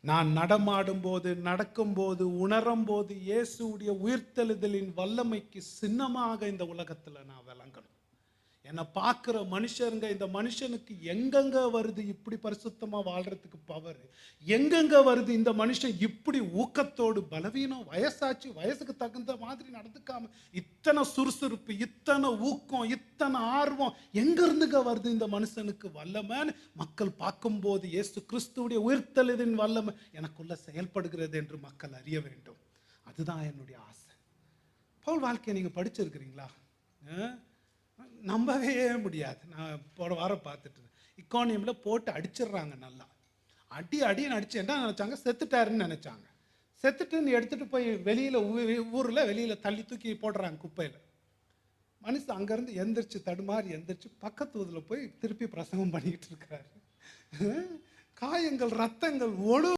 நான் நடமாடும்போது, நடக்கும்போது, உணரும்போது இயேசுவுடைய உயிர்த்தெழுதலின் வல்லமைக்கு சின்னமாக இந்த உலகத்துல நான் விளங்கணும். என்னை பார்க்குற மனுஷருங்க, இந்த மனுஷனுக்கு எங்கெங்க வருது இப்படி பரிசுத்தமா வாழ்றதுக்கு பவர்? எங்கெங்க வருது இந்த மனுஷன் இப்படி ஊக்கத்தோடு, பலவீனம் வயசாச்சு, வயசுக்கு தகுந்த மாதிரி நடந்துக்காம இத்தனை சுறுசுறுப்பு, இத்தனை ஊக்கம், இத்தனை ஆர்வம் எங்க இருந்துங்க வருது இந்த மனுஷனுக்கு வல்லமைன்னு மக்கள் பார்க்கும்போது இயேசு கிறிஸ்துவுடைய உயிர்த்தெழுதின் வல்லமை எனக்குள்ள செயல்படுகிறது என்று மக்கள் அறிய வேண்டும். அதுதான் என்னுடைய ஆசை. பவுல் வாழ்க்கையை நீங்க படிச்சிருக்கிறீங்களா? நம்பவே முடியாது. நான் போன வாரம் பார்த்துட்டு இக்கானியம்ல போட்டு அடிச்சிடுறாங்க நல்லா. அடின்னு அடிச்சு என்ன நினைச்சாங்க? செத்துட்டாருன்னு நினைச்சாங்க. செத்துட்டுன்னு எடுத்துட்டு போய் வெளியில ஊர்ல வெளியில தள்ளி தூக்கி போடுறாங்க குப்பையில. மனுஷன் அங்கிருந்து எந்திரிச்சு தடுமாறி எந்திரிச்சு பக்கத்து ஊர்ல போய் திருப்பி பிரசங்கம் பண்ணிக்கிட்டு இருக்கிறாரு. காயங்கள், ரத்தங்கள் ஒழு